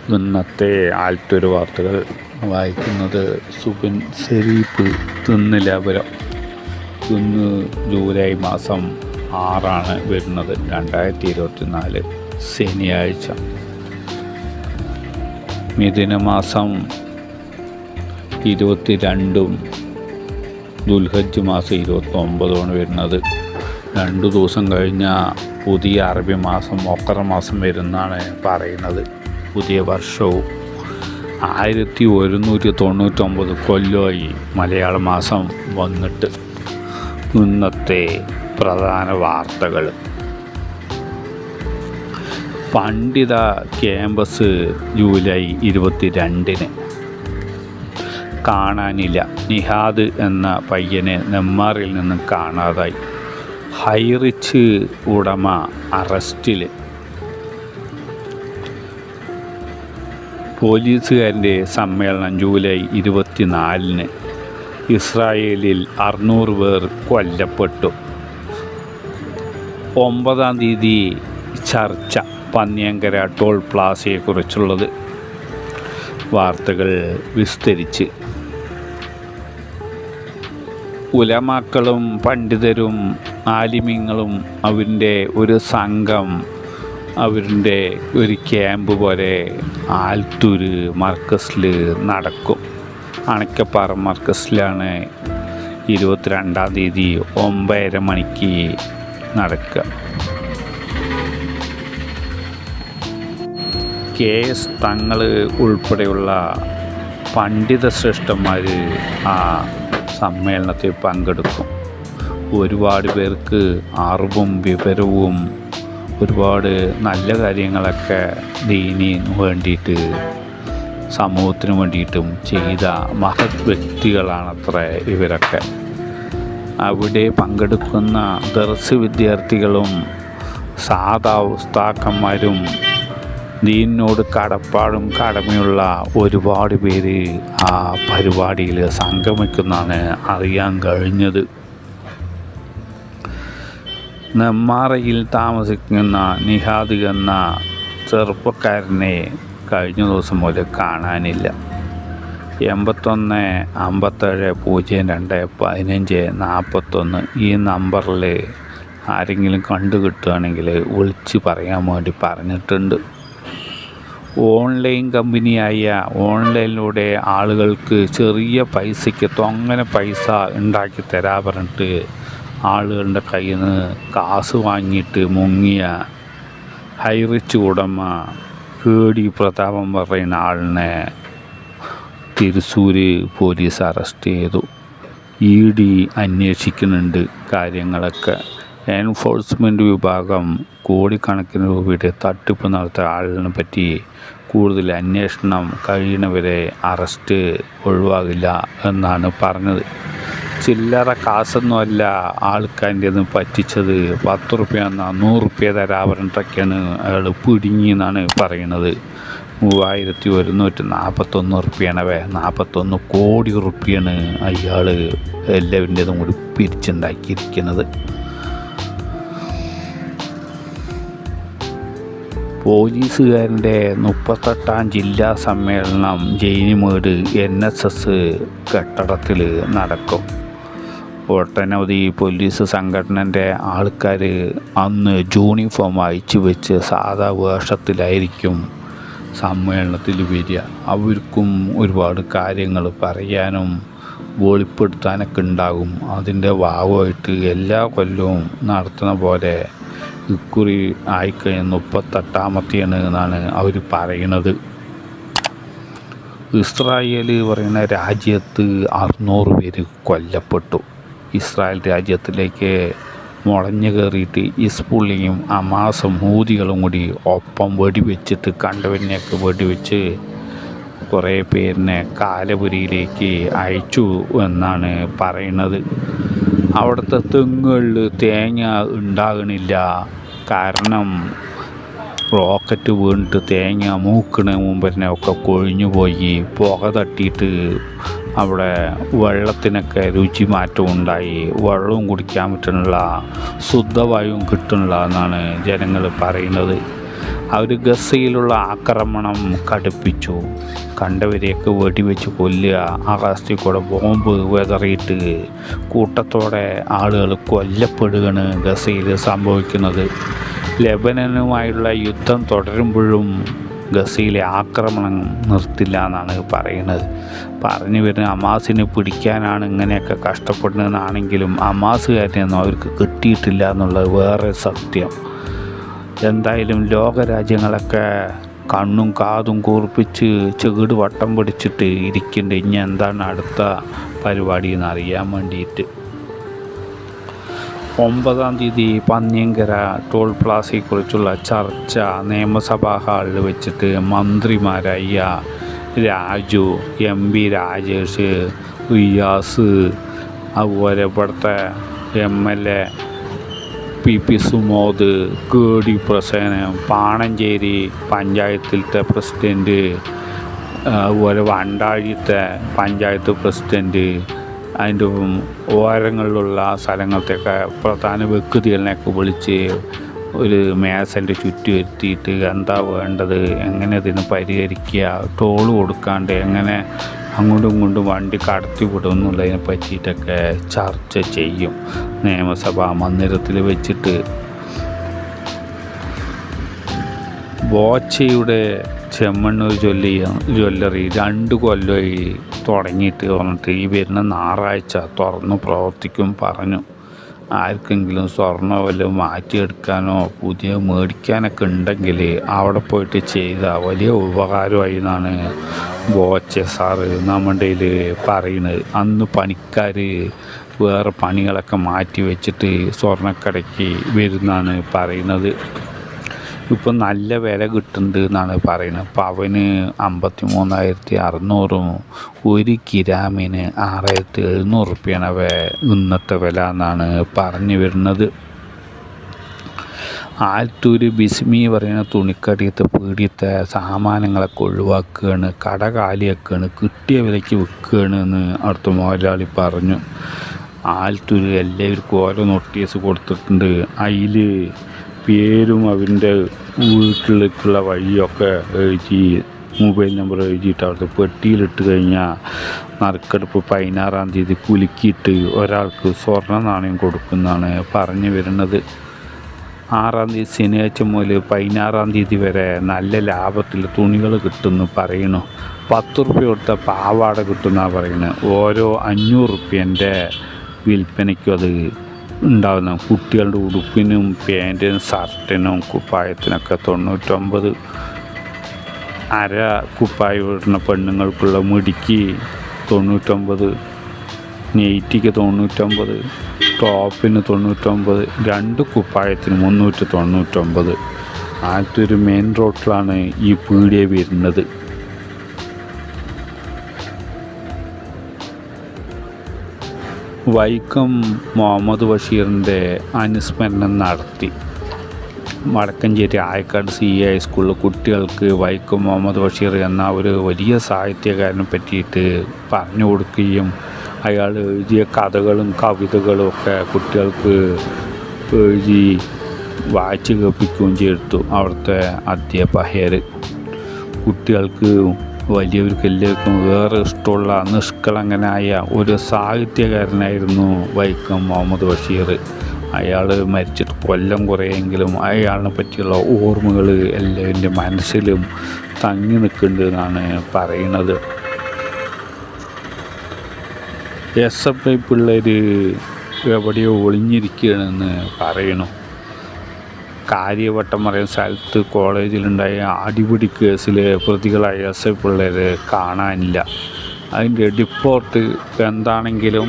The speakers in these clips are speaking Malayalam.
ഇന്നത്തെ ആൽത്തൂർ വാർത്തകൾ വായിക്കുന്നത് സുബിൻ ഷെരീഫ് തിന്നിലാപുരം. ഇന്ന് ജൂലൈ മാസം 6 വരുന്നത് 2024 ശനിയാഴ്ച. മിഥുന മാസം 22 ദുൽഹജ്ജ് മാസം 29 വരുന്നത്. 2 ദിവസം കഴിഞ്ഞാൽ പുതിയ അറബി മാസം മൊക്കർ മാസം വരുന്നാണ് പറയുന്നത്. പുതിയ വർഷവും 1199 കൊല്ലമായി മലയാള മാസം വന്നിട്ട്. ഇന്നത്തെ പ്രധാന വാർത്തകൾ: പണ്ഡിത ക്യാമ്പസ് ജൂലൈ 22 കാണാനില്ല. നിഹാദ് എന്ന പയ്യനെ നെന്മാറിൽ നിന്ന് കാണാതായി. ഹൈറിച്ച് ഉടമ അറസ്റ്റിൽ. പോലീസുകാരൻ്റെ സമ്മേളനം ജൂലൈ 24. ഇസ്രായേലിൽ 600 പേർ കൊല്ലപ്പെട്ടു. 9-ാം തീയതി ചർച്ച പന്നിയങ്കര ടോൾ പ്ലാസയെക്കുറിച്ചുള്ളത്. വാർത്തകൾ വിസ്തരിച്ച്. ഉലമാക്കളും പണ്ഡിതരും ആലിമീങ്ങളും അവരുടെ ഒരു സംഘം അവരുടെ ഒരു ക്യാമ്പ് പോലെ ആൽത്തൂർ മർക്കസിൽ നടക്കും. അണക്കപ്പാറ മർക്കസിലാണ് 22-ാം തീയതി 9:30 മണിക്ക് നടക്കുക. KS തങ്ങൾ ഉൾപ്പെടെയുള്ള പണ്ഡിത ശ്രേഷ്ഠന്മാർ ആ സമ്മേളനത്തിൽ പങ്കെടുക്കും. ഒരുപാട് പേർക്ക് അറിവും വിവരവും ഒരുപാട് നല്ല കാര്യങ്ങളൊക്കെ ദീനിന് വേണ്ടിയിട്ട് സമൂഹത്തിന് വേണ്ടിയിട്ടും ചെയ്ത മഹത് വ്യക്തികളാണത്ര ഇവരൊക്കെ. അവിടെ പങ്കെടുക്കുന്ന ദർസ് വിദ്യാർത്ഥികളും സാധാ ഉസ്താക്കന്മാരും ദീനിനോട് കടപ്പാടും കടമയുള്ള ഒരുപാട് പേര് ആ പരിപാടിയിൽ സംഗമിക്കുന്നതാണ് അറിയാൻ കഴിഞ്ഞത്. നെന്മാറയിൽ താമസിക്കുന്ന നിഹാദ് എന്ന ചെറുപ്പക്കാരനെ കഴിഞ്ഞ ദിവസം മുതൽ കാണാനില്ല. 81 57 02 15 41 ഈ നമ്പറിൽ ആരെങ്കിലും കണ്ടു കിട്ടുകയാണെങ്കിൽ വിളിച്ച് പറയാൻ വേണ്ടി പറഞ്ഞിട്ടുണ്ട്. ഓൺലൈൻ കമ്പനിയായ ഓൺലൈനിലൂടെ ആളുകൾക്ക് ചെറിയ പൈസയ്ക്ക് തൊങ്ങനെ പൈസ ഉണ്ടാക്കി തരാൻ പറഞ്ഞിട്ട് ആളുകളുടെ കയ്യിൽ നിന്ന് കാശ് വാങ്ങിയിട്ട് മുങ്ങിയ ഹൈറിച്ച് ഉടമ KD പ്രതാപം പറയുന്ന ആളിനെ തൃശ്ശൂർ പോലീസ് അറസ്റ്റ് ചെയ്തു. ED അന്വേഷിക്കുന്നുണ്ട് കാര്യങ്ങളൊക്കെ. എൻഫോഴ്സ്മെൻറ്റ് വിഭാഗം കോടിക്കണക്കിന് രൂപയുടെ തട്ടിപ്പ് നടത്തിയ ആളിനെ പറ്റി കൂടുതൽ അന്വേഷണം കഴിയുന്നവരെ അറസ്റ്റ് ഒഴിവാകില്ല എന്നാണ് പറഞ്ഞത്. ചില്ലറ കാശൊന്നുമല്ല ആൾക്കാരുടെ നിന്ന് പറ്റിച്ചത്. 10 റുപ്യ എന്നാൽ 100 റുപ്യ തരാൻ പറഞ്ഞിട്ടൊക്കെയാണ് അയാൾ പിടുങ്ങിയെന്നാണ് പറയുന്നത്. 3141 റുപ്യാണ് 41 കോടി റുപ്യാണ് അയാൾ എല്ലാവരുടേതും കൂടി പിരിച്ചുണ്ടാക്കിയിരിക്കുന്നത്. പോലീസുകാരൻ്റെ 38-ാം ജില്ലാ സമ്മേളനം ജയിനിമേട് NSS കെട്ടിടത്തിൽ നടക്കും. ഒട്ടനവധി പോലീസ് സംഘടനൻ്റെ ആൾക്കാർ അന്ന് യൂണിഫോം അയച്ചു വെച്ച് സാധാ വേഷത്തിലായിരിക്കും സമ്മേളനത്തിൽ വരിക. അവർക്കും ഒരുപാട് കാര്യങ്ങൾ പറയാനും വെളിപ്പെടുത്താനൊക്കെ ഉണ്ടാകും. അതിൻ്റെ ഭാഗമായിട്ട് എല്ലാ കൊല്ലവും നടത്തുന്ന പോലെ ഇക്കുറി ആയിക്കഴിഞ്ഞ് 38-ാമത്തെയാണ് എന്നാണ് അവർ പറയുന്നത്. ഇസ്രായേൽ പറയുന്ന രാജ്യത്ത് 600 പേര് കൊല്ലപ്പെട്ടു. ഇസ്രായേൽ രാജ്യത്തിലേക്ക് മുളഞ്ഞു കയറിയിട്ട് ഹിസ്ബുള്ളയും ഹമാസും ഹൂതികളും കൂടി ഒപ്പം വെടിവെച്ചിട്ട് കണ്ടവനെയൊക്കെ വെടിവെച്ച് കുറേ പേരിനെ കാലപുരിയിലേക്ക് അയച്ചു എന്നാണ് പറയുന്നത്. അവിടുത്തെ തെങ്ങുകളിൽ തേങ്ങ ഉണ്ടാകണില്ല. കാരണം റോക്കറ്റ് വീണിട്ട് തേങ്ങ മൂക്കണ മുമ്പ് തന്നെ ഒക്കെ കൊഴിഞ്ഞു പോയി. പുക തട്ടിയിട്ട് അവിടെ വെള്ളത്തിനൊക്കെ രുചി മാറ്റം ഉണ്ടായി. വെള്ളവും കുടിക്കാൻ പറ്റുന്നില്ല, ശുദ്ധവായുവും കിട്ടുന്നില്ല എന്നാണ് ജനങ്ങൾ പറയുന്നത്. അവർ ഗസയിലുള്ള ആക്രമണം കടുപ്പിച്ചു. കണ്ടവരെയൊക്കെ വെടിവെച്ച് കൊല്ലുക, ആകാശത്തിൽ കൂടെ ബോംബ് വിതറിയിട്ട് കൂട്ടത്തോടെ ആളുകൾ കൊല്ലപ്പെടുകയാണ് ഗസയിൽ സംഭവിക്കുന്നത്. ലെബനനുമായുള്ള യുദ്ധം തുടരുമ്പോഴും ഗസയിലെ ആക്രമണം നിർത്തില്ല എന്നാണ് പറയുന്നത്. പറഞ്ഞു വരുന്ന ഹമാസിനെ പിടിക്കാനാണ് ഇങ്ങനെയൊക്കെ കഷ്ടപ്പെടുന്നതെന്നാണെങ്കിലും ഹമാസുകാരെയൊന്നും അവർക്ക് കിട്ടിയിട്ടില്ല എന്നുള്ളത് വേറെ സത്യം. എന്തായാലും ലോകരാജ്യങ്ങളൊക്കെ കണ്ണും കാതും കൂർപ്പിച്ച് ചെകിട് വട്ടം പിടിച്ചിട്ട് ഇരിക്കുന്നുണ്ട് ഇനി എന്താണ് അടുത്ത പരിപാടി എന്നറിയാൻ വേണ്ടിയിട്ട്. 9-ാം തീയതി പന്നിയങ്കര ടോൾ പ്ലാസയെക്കുറിച്ചുള്ള ചർച്ച നിയമസഭാ ഹാളിൽ വെച്ചിട്ട് മന്ത്രിമാരായ രാജു, MP രാജേഷ്, റിയാസ്, അതുപോലെ ഇവിടുത്തെ MLA PP Sumod, KD Prasenan, Panancheri പഞ്ചായത്തിലത്തെ പ്രസിഡൻറ്റ്, അതുപോലെ വണ്ടാഴിത്തെ പഞ്ചായത്ത് പ്രസിഡൻറ്റ്, അതിൻ്റെ ഓരങ്ങളിലുള്ള സ്ഥലങ്ങളത്തെയൊക്കെ പ്രധാന വ്യക്തികളെയൊക്കെ വിളിച്ച് ഒരു മേശൻ്റെ ചുറ്റും വരുത്തിയിട്ട് എന്താ വേണ്ടത്, എങ്ങനെ ഇതിന് പരിഹരിക്കുക, ടോൾ കൊടുക്കാണ്ട് എങ്ങനെ അങ്ങോട്ടും ഇങ്ങോട്ടും വണ്ടി കടത്തി വിടും എന്നുള്ളതിനെ പറ്റിയിട്ടൊക്കെ ചർച്ച ചെയ്യും നിയമസഭാ മന്ദിരത്തിൽ വെച്ചിട്ട്. ബോച്ചയുടെ ചെമ്മണ്ണൂർ ജ്വല്ലറി 2 കൊല്ലമായി തുടങ്ങിയിട്ട് പറഞ്ഞിട്ട് ഈ വരുന്ന ഞായറാഴ്ച തുറന്ന് പ്രവർത്തിക്കും പറഞ്ഞു. ആർക്കെങ്കിലും സ്വർണ്ണം വല്ലതും മാറ്റിയെടുക്കാനോ പുതിയ മേടിക്കാനൊക്കെ ഉണ്ടെങ്കിൽ അവിടെ പോയിട്ട് ചെയ്താൽ വലിയ ഉപകാരമായി എന്നാണ് ബോച്ച സാറ് നമ്മുടെ പറയുന്നത്. അന്ന് പണിക്കാർ വേറെ പണികളൊക്കെ മാറ്റി വെച്ചിട്ട് സ്വർണ്ണക്കടയ്ക്ക് വരുന്നതാണ് പറയുന്നത്. ഇപ്പം നല്ല വില കിട്ടുന്നുണ്ട് എന്നാണ് പറയുന്നത്. പവന് 53,600, 1 ഗ്രാമിന് 6,700 ഇന്നത്തെ വില എന്നാണ് പറഞ്ഞു വരുന്നത്. ആലത്തൂർ ബിസ്മി പറയുന്ന തുണിക്കടയത്തെ പീടിയത്തെ സാമാനങ്ങളൊക്കെ ഒഴിവാക്കുകയാണ്, കട കാലിയാക്കുകയാണ്, കിട്ടിയ വിലയ്ക്ക് വിൽക്കുകയാണ് എന്ന് അവിടുത്തെ മുതലാളി പറഞ്ഞു. ആലത്തൂർ എല്ലാവർക്കും ഓരോ നോട്ടീസ് കൊടുത്തിട്ടുണ്ട്. അതിൽ പേരും അവൻ്റെ വീട്ടിലേക്കുള്ള വഴിയൊക്കെ എഴുതി മൊബൈൽ നമ്പർ എഴുതിയിട്ട് അവിടുത്തെ പെട്ടിയിലിട്ട് കഴിഞ്ഞാൽ നറുക്കെടുപ്പ് 16-ാം തീയതി കുലുക്കിയിട്ട് ഒരാൾക്ക് സ്വർണ്ണ നാണയം കൊടുക്കുന്നതാണ് പറഞ്ഞു വരുന്നത്. 6-ാം തീയതി ശനിയാഴ്ച മുതൽ 16-ാം തീയതി വരെ നല്ല ലാഭത്തിൽ തുണികൾ കിട്ടുമെന്ന് പറയുന്നു. 10 റുപ്യ കൊടുത്ത പാവാട കിട്ടുമെന്നാണ് പറയുന്നത്. ഓരോ 500 റുപ്യൻ്റെ വിൽപ്പനയ്ക്കും അത് ഉണ്ടാകുന്ന. കുട്ടികളുടെ ഉടുപ്പിനും പാൻറ്റിനും ഷർട്ടിനും കുപ്പായത്തിനൊക്കെ 99, അര കുപ്പായം ഇടുന്ന പെണ്ണുങ്ങൾക്കുള്ള മുടിക്ക് 99, നെയ്റ്റിക്ക് 99, ടോപ്പിന് 99, 2 കുപ്പായത്തിന് 399. ആദ്യത്തെ മെയിൻ റോഡിലാണ് ഈ പീടിക വരുന്നത്. വൈക്കം മുഹമ്മദ് ബഷീറിൻ്റെ അനുസ്മരണം നടത്തി. വടക്കഞ്ചേരി ആയക്കാട് CA സ്കൂളിലെ കുട്ടികൾക്ക് വൈക്കം മുഹമ്മദ് ബഷീർ എന്ന ഒരു വലിയ സാഹിത്യകാരനെ പറ്റിയിട്ട് പറഞ്ഞു കൊടുക്കുകയും അയാൾ എഴുതിയ കഥകളും കവിതകളും ഒക്കെ കുട്ടികൾക്ക് എഴുതി വായിച്ച് കേൾപ്പിക്കുകയും ചെയ്തു അവിടുത്തെ അധ്യാപകർ. കുട്ടികൾക്ക് വലിയവർക്ക് എല്ലാവർക്കും വേറെ ഇഷ്ടമുള്ള നിഷ്കളങ്കനായ ഒരു സാഹിത്യകാരനായിരുന്നു വൈക്കം മുഹമ്മദ് ബഷീർ. അയാൾ മരിച്ചിട്ട് കൊല്ലം കുറേയെങ്കിലും അയാളിനെ പറ്റിയുള്ള ഓർമ്മകൾ എല്ലാവരുടെ മനസ്സിലും തങ്ങി നിൽക്കുന്നുണ്ട് എന്നാണ് പറയുന്നത്. SFI പിള്ളേർ എവിടെയോ ഒളിഞ്ഞിരിക്കുകയാണെന്ന് പറയണു. കാര്യവട്ടം പറയുന്ന സ്ഥലത്ത് കോളേജിലുണ്ടായ അടിപിടി കേസിലെ പ്രതികളായ SI പിള്ളേരെ കാണാനില്ല. അതിൻ്റെ റിപ്പോർട്ട് എന്താണെങ്കിലും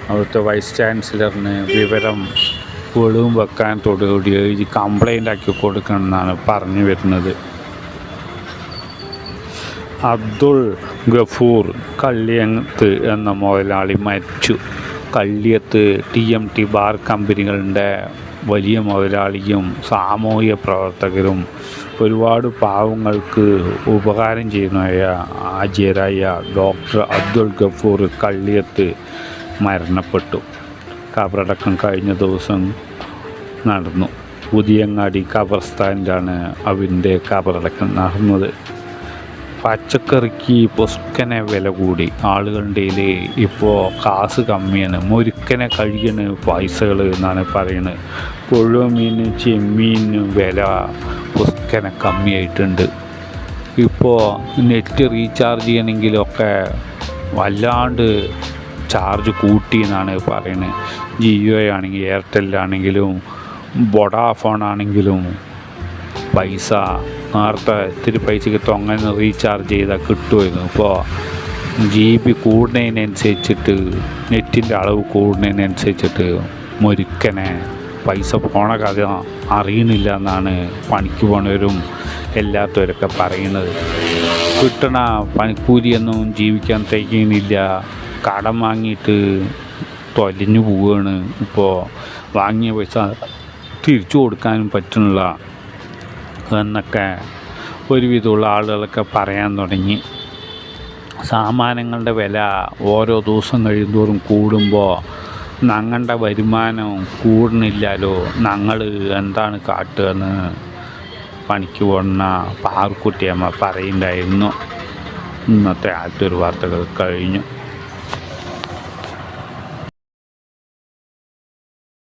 അവിടുത്തെ വൈസ് ചാൻസലറിന് വിവരം വെളിവും വെക്കാൻ തൊടുകൂടി എഴുതി കംപ്ലൈൻ്റ് ആക്കി കൊടുക്കണമെന്നാണ് പറഞ്ഞു വരുന്നത്. അബ്ദുൾ ഗഫൂർ കള്ളിയത്ത് എന്ന മുതലാളി മരിച്ചു. കള്ളിയത്ത് TMT ബാർ കമ്പനികളുടെ വലിയ മുതലാളിയും സാമൂഹിക പ്രവർത്തകരും ഒരുപാട് പാവങ്ങൾക്ക് ഉപകാരം ചെയ്യുന്നതായ ആചാര്യരായ ഡോക്ടർ അബ്ദുൾ ഗഫൂർ കള്ളിയത്ത് മരണപ്പെട്ടു. കബറടക്കം കഴിഞ്ഞ ദിവസം നടന്നു. പുതിയങ്ങാടി ഖബർസ്ഥാനിലാണ് അവൻ്റെ കബറടക്കം നടന്നത്. പച്ചക്കറിക്ക് പൊസ്കനെ വില കൂടി. ആളുകളുടെ ഇപ്പോൾ കാശ് കമ്മിയാണ്. മുരുക്കനെ കഴിയണ പൈസകൾ എന്നാണ് പറയുന്നത്. പുഴു മീൻ ചെമ്മീന് വില പൊസ്കനെ കമ്മിയായിട്ടുണ്ട്. ഇപ്പോൾ നെറ്റ് റീചാർജ് ചെയ്യണമെങ്കിലൊക്കെ വല്ലാണ്ട് ചാർജ് കൂട്ടി എന്നാണ് പറയുന്നത്. ജിയോ ആണെങ്കിൽ എയർടെല്ലാണെങ്കിലും വോഡാഫോൺ ആണെങ്കിലും പൈസ നേരത്തെ ഇത്തിരി പൈസയ്ക്ക് തൊങ്ങനെ റീചാർജ് ചെയ്താൽ കിട്ടുമായിരുന്നു. ഇപ്പോൾ GB കൂടുന്നതിനനുസരിച്ചിട്ട് നെറ്റിൻ്റെ അളവ് കൂടുന്നതിനനുസരിച്ചിട്ട് മുരുക്കനെ പൈസ പോണ കഥ അറിയണില്ല എന്നാണ് പണിക്ക് പോണവരും എല്ലാത്തവരൊക്കെ പറയുന്നത്. കിട്ടണ പണിക്കൂലിയൊന്നും ജീവിക്കാൻ തികയുന്നില്ല. കടം വാങ്ങിയിട്ട് തൊലഞ്ഞു പോവുകയാണ്. ഇപ്പോൾ വാങ്ങിയ പൈസ തിരിച്ചു കൊടുക്കാനും പറ്റുന്നില്ല എന്നൊക്കെ ഒരുവിധമുള്ള ആളുകളൊക്കെ പറയാൻ തുടങ്ങി. സാമാനങ്ങളുടെ വില ഓരോ ദിവസം കഴിയുന്തോറും കൂടുമ്പോൾ ഞങ്ങളുടെ വരുമാനം കൂടുന്നില്ലല്ലോ, ഞങ്ങൾ എന്താണ് കാട്ടുകയെന്ന് പണിക്ക് പോകുന്ന പാർക്കുട്ടിയമ്മ പറയുന്നുണ്ടായിരുന്നു. ഇന്നത്തെ ആദ്യൊരു വാർത്തകൾ കഴിഞ്ഞു.